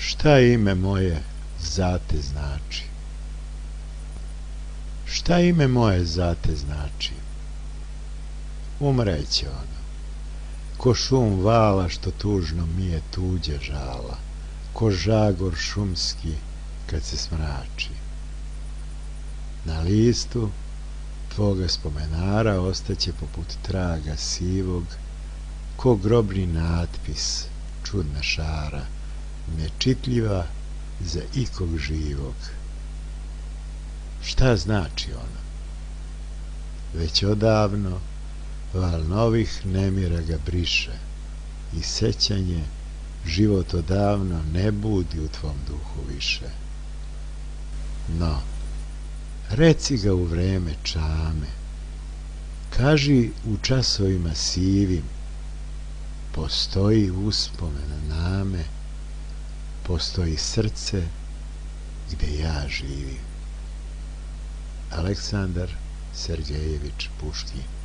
Šta ime moje za te znači? Šta ime moje za te znači? Umreće ono, ko šum vala što tužno mije tuđe žala, ko žagor šumski kad se smrači. Na listu tvoga spomenara ostaće poput traga sivog, ko grobni natpis, čudna šara, nečitljiva za ikog živog. Šta znači ono? Već odavno val novih nemira ga briše i sećanje život odavno ne budi u tvom duhu više. No, reci ga u vreme čame, kaži u časovima sivim, postoji uspomena name, postoji srce gde ja živim. Aleksandar Sergejević Puškin.